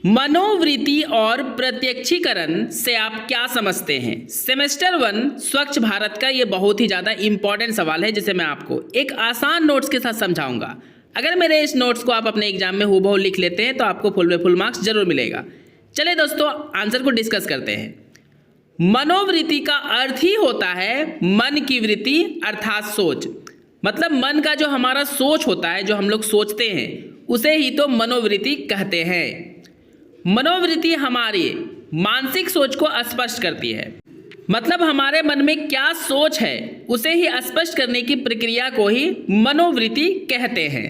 मनोवृत्ति और प्रत्यक्षीकरण से आप क्या समझते हैं? सेमेस्टर 1 स्वच्छ भारत का ये बहुत ही ज़्यादा इंपॉर्टेंट सवाल है, जिसे मैं आपको एक आसान नोट्स के साथ समझाऊंगा। अगर मेरे इस नोट्स को आप अपने एग्जाम में हूबहू लिख लेते हैं तो आपको फुल में फुल मार्क्स जरूर मिलेगा। चलिए दोस्तों, आंसर को डिस्कस करते हैं। मनोवृत्ति का अर्थ ही होता है मन की वृत्ति अर्थात सोच। मतलब मन का जो हमारा सोच होता है, जो हम लोग सोचते हैं, उसे ही तो मनोवृत्ति कहते हैं। मनोवृत्ति हमारी मानसिक सोच को स्पष्ट करती है। मतलब हमारे मन में क्या सोच है उसे ही स्पष्ट करने की प्रक्रिया को ही मनोवृत्ति कहते हैं।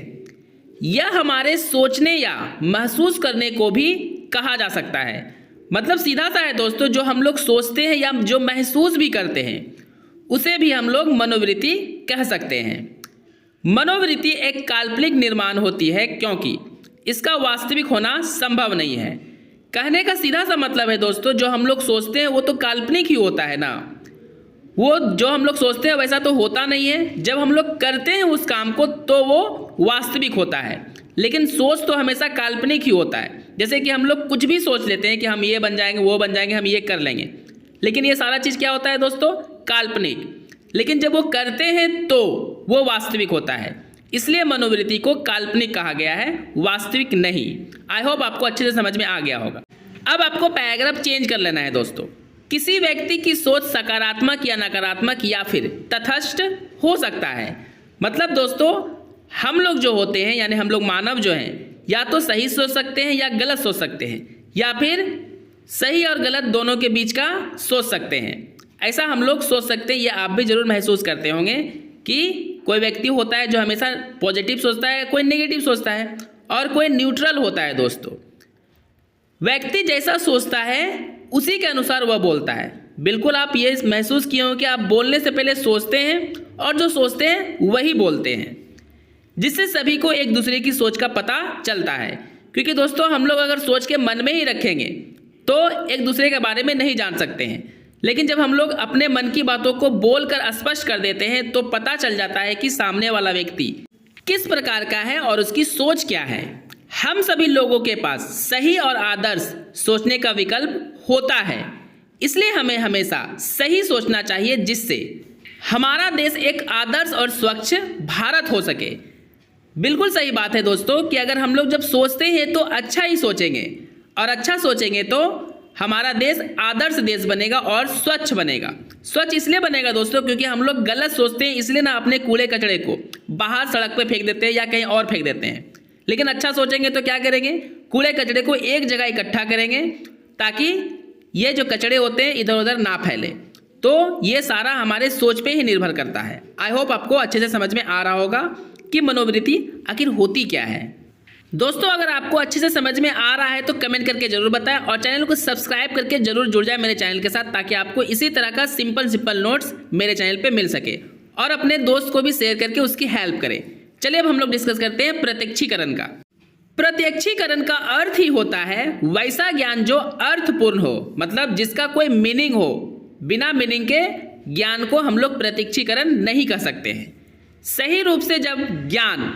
यह हमारे सोचने या महसूस करने को भी कहा जा सकता है। मतलब सीधा सा है दोस्तों, जो हम लोग सोचते हैं या जो महसूस भी करते हैं उसे भी हम लोग मनोवृत्ति कह सकते हैं। मनोवृत्ति एक काल्पनिक निर्माण होती है क्योंकि इसका वास्तविक होना संभव नहीं है। कहने का सीधा सा मतलब है दोस्तों, जो हम लोग सोचते हैं वो तो काल्पनिक ही होता है ना। वो जो हम लोग सोचते हैं वैसा तो होता नहीं है। जब हम लोग करते हैं उस काम को तो वो वास्तविक होता है, लेकिन सोच तो हमेशा काल्पनिक ही होता है। जैसे कि हम लोग कुछ भी सोच लेते हैं कि हम ये बन जाएंगे, वो बन जाएंगे, हम ये कर लेंगे, लेकिन ये सारा चीज़ क्या होता है दोस्तों? काल्पनिक। लेकिन जब वो करते हैं तो वो वास्तविक होता है। इसलिए मनोवृत्ति को काल्पनिक कहा गया है, वास्तविक नहीं। आई होप आपको अच्छे से समझ में आ गया होगा। अब आपको पैराग्राफ चेंज कर लेना है दोस्तों। किसी व्यक्ति की सोच सकारात्मक या नकारात्मक या फिर तटस्थ हो सकता है। मतलब दोस्तों, हम लोग जो होते हैं, यानी हम लोग मानव जो हैं, या तो सही सोच सकते हैं या गलत सोच सकते हैं, या फिर सही और गलत दोनों के बीच का सोच सकते हैं। ऐसा हम लोग सोच सकते हैं। ये आप भी जरूर महसूस करते होंगे कि कोई व्यक्ति होता है जो हमेशा पॉजिटिव सोचता है, कोई नेगेटिव सोचता है, और कोई न्यूट्रल होता है दोस्तों। व्यक्ति जैसा सोचता है उसी के अनुसार वह बोलता है। बिल्कुल आप ये महसूस किए हो कि आप बोलने से पहले सोचते हैं और जो सोचते हैं वही बोलते हैं, जिससे सभी को एक दूसरे की सोच का पता चलता है। क्योंकि दोस्तों, हम लोग अगर सोच के मन में ही रखेंगे तो एक दूसरे के बारे में नहीं जान सकते हैं, लेकिन जब हम लोग अपने मन की बातों को बोलकर स्पष्ट कर देते हैं तो पता चल जाता है कि सामने वाला व्यक्ति किस प्रकार का है और उसकी सोच क्या है। हम सभी लोगों के पास सही और आदर्श सोचने का विकल्प होता है, इसलिए हमें हमेशा सही सोचना चाहिए, जिससे हमारा देश एक आदर्श और स्वच्छ भारत हो सके। बिल्कुल सही बात है दोस्तों कि अगर हम लोग जब सोचते हैं तो अच्छा ही सोचेंगे, और अच्छा सोचेंगे तो हमारा देश आदर्श देश बनेगा और स्वच्छ बनेगा। स्वच्छ इसलिए बनेगा दोस्तों क्योंकि हम लोग गलत सोचते हैं, इसलिए ना अपने कूड़े कचड़े को बाहर सड़क पे फेंक देते हैं या कहीं और फेंक देते हैं। लेकिन अच्छा सोचेंगे तो क्या करेंगे? कूड़े कचड़े को एक जगह इकट्ठा करेंगे ताकि ये जो कचड़े होते हैं इधर उधर ना फैले। तो ये सारा हमारे सोच पे ही निर्भर करता है। आई होप आपको अच्छे से समझ में आ रहा होगा कि मनोवृत्ति आखिर होती क्या है। दोस्तों, अगर आपको अच्छे से समझ में आ रहा है तो कमेंट करके जरूर बताएं और चैनल को सब्सक्राइब करके जरूर जुड़ जाए मेरे चैनल के साथ, ताकि आपको इसी तरह का सिंपल नोट्स मेरे चैनल पे मिल सके, और अपने दोस्त को भी शेयर करके उसकी हेल्प करें। चलिए अब हम लोग डिस्कस करते हैं प्रत्यक्षीकरण का। प्रत्यक्षीकरण का अर्थ ही होता है वैसा ज्ञान जो अर्थपूर्ण हो, मतलब जिसका कोई मीनिंग हो। बिना मीनिंग के ज्ञान को हम लोग प्रत्यक्षीकरण नहीं कर सकते हैं। सही रूप से जब ज्ञान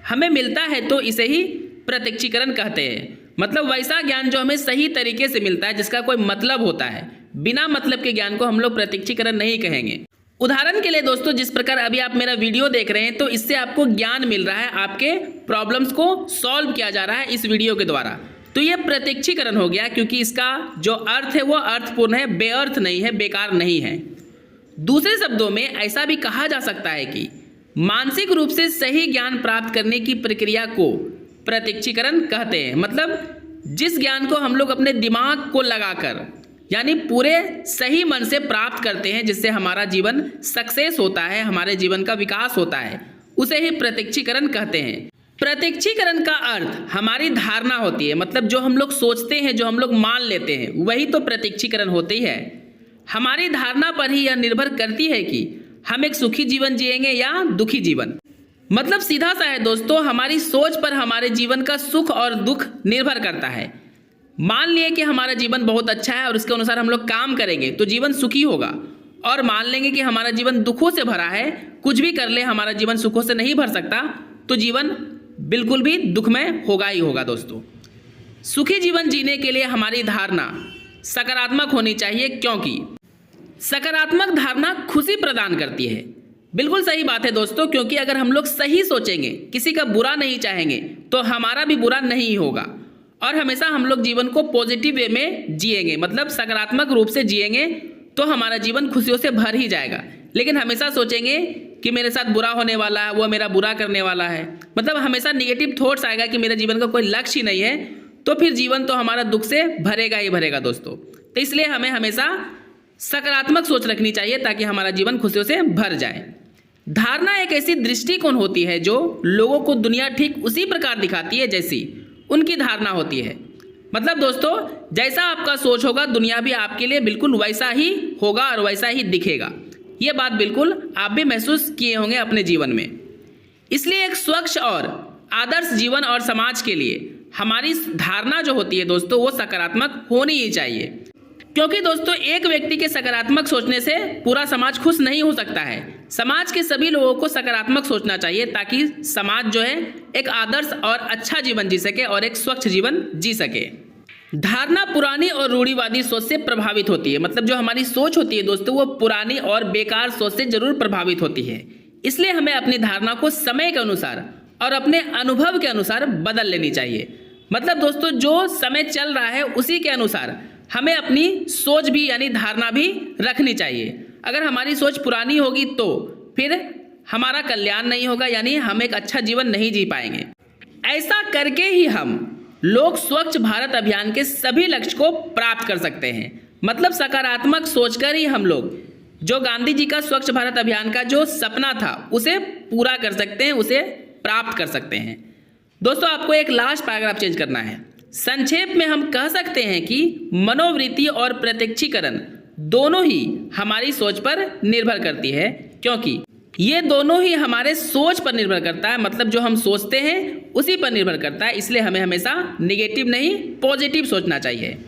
हमें मिलता है तो इसे ही प्रत्यक्षीकरण कहते हैं। मतलब वैसा ज्ञान जो हमें सही तरीके से मिलता है, जिसका कोई मतलब होता है। बिना मतलब के ज्ञान को हम लोग प्रत्यक्षीकरण नहीं कहेंगे। उदाहरण के लिए दोस्तों, जिस प्रकार अभी आप मेरा वीडियो देख रहे हैं तो इससे आपको ज्ञान मिल रहा है, आपके प्रॉब्लम्स को सॉल्व किया जा रहा है इस वीडियो के द्वारा, तो ये प्रत्यक्षीकरण हो गया, क्योंकि इसका जो अर्थ है वो अर्थपूर्ण है, बेअर्थ नहीं है, बेकार नहीं है। दूसरे शब्दों में ऐसा भी कहा जा सकता है कि मानसिक रूप से सही ज्ञान प्राप्त करने की प्रक्रिया को प्रत्यक्षीकरण कहते हैं। मतलब जिस ज्ञान को हम लोग अपने दिमाग को लगाकर, यानी पूरे सही मन से प्राप्त करते हैं, जिससे हमारा जीवन सक्सेस होता है, हमारे जीवन का विकास होता है, उसे ही प्रत्यक्षीकरण कहते हैं। प्रत्यक्षीकरण का अर्थ हमारी धारणा होती है। मतलब जो हम लोग सोचते हैं, जो हम लोग मान लेते हैं, वही तो प्रत्यक्षीकरण होती है। हमारी धारणा पर ही यह निर्भर करती है कि हम एक सुखी जीवन जिएंगे या दुखी जीवन। मतलब सीधा सा है दोस्तों, हमारी सोच पर हमारे जीवन का सुख और दुख निर्भर करता है। मान लिए कि हमारा जीवन बहुत अच्छा है और उसके अनुसार हम लोग काम करेंगे तो जीवन सुखी होगा, और मान लेंगे कि हमारा जीवन दुखों से भरा है, कुछ भी कर ले हमारा जीवन सुखों से नहीं भर सकता, तो जीवन बिल्कुल भी दुखमय होगा ही होगा दोस्तों। सुखी जीवन जीने के लिए हमारी धारणा सकारात्मक होनी चाहिए, क्योंकि सकारात्मक धारणा खुशी प्रदान करती है। बिल्कुल सही बात है दोस्तों, क्योंकि अगर हम लोग सही सोचेंगे, किसी का बुरा नहीं चाहेंगे, तो हमारा भी बुरा नहीं होगा और हमेशा हम लोग जीवन को पॉजिटिव वे में जिएंगे, मतलब सकारात्मक रूप से जिएंगे, तो हमारा जीवन खुशियों से भर ही जाएगा। लेकिन हमेशा सोचेंगे कि मेरे साथ बुरा होने वाला है, वो मेरा बुरा करने वाला है, मतलब हमेशा नेगेटिव थॉट्स आएगा कि मेरे जीवन का कोई लक्ष्य ही नहीं है, तो फिर जीवन तो हमारा दुख से भरेगा ही भरेगा दोस्तों। तो इसलिए हमें हमेशा सकारात्मक सोच रखनी चाहिए ताकि हमारा जीवन खुशियों से भर जाए। धारणा एक ऐसी दृष्टिकोण होती है जो लोगों को दुनिया ठीक उसी प्रकार दिखाती है जैसी उनकी धारणा होती है। मतलब दोस्तों, जैसा आपका सोच होगा, दुनिया भी आपके लिए बिल्कुल वैसा ही होगा और वैसा ही दिखेगा। ये बात बिल्कुल आप भी महसूस किए होंगे अपने जीवन में। इसलिए एक स्वच्छ और आदर्श जीवन और समाज के लिए हमारी धारणा जो होती है दोस्तों, वो सकारात्मक होनी ही चाहिए, क्योंकि दोस्तों एक व्यक्ति के सकारात्मक सोचने से पूरा समाज खुश नहीं हो सकता है। समाज के सभी लोगों को सकारात्मक सोचना चाहिए ताकि समाज जो है एक आदर्श और अच्छा जीवन जी सके और एक स्वच्छ जीवन जी सके। धारणा पुरानी और रूढ़िवादी सोच से प्रभावित होती है, मतलब जो हमारी सोच होती है दोस्तों, वो पुरानी और बेकार सोच से जरूर प्रभावित होती है। इसलिए हमें अपनी धारणा को समय के अनुसार और अपने अनुभव के अनुसार बदल लेनी चाहिए। मतलब दोस्तों, जो समय चल रहा है उसी के अनुसार हमें अपनी सोच भी यानी धारणा भी रखनी चाहिए। अगर हमारी सोच पुरानी होगी तो फिर हमारा कल्याण नहीं होगा, यानी हम एक अच्छा जीवन नहीं जी पाएंगे। ऐसा करके ही हम लोग स्वच्छ भारत अभियान के सभी लक्ष्य को प्राप्त कर सकते हैं। मतलब सकारात्मक सोचकर ही हम लोग जो गांधी जी का स्वच्छ भारत अभियान का जो सपना था उसे पूरा कर सकते हैं, उसे प्राप्त कर सकते हैं। दोस्तों, आपको एक लास्ट पैराग्राफ चेंज करना है। संक्षेप में हम कह सकते हैं कि मनोवृत्ति और प्रत्यक्षीकरण दोनों ही हमारी सोच पर निर्भर करती है, क्योंकि ये दोनों ही हमारे सोच पर निर्भर करता है। मतलब जो हम सोचते हैं उसी पर निर्भर करता है। इसलिए हमें हमेशा नेगेटिव नहीं पॉजिटिव सोचना चाहिए।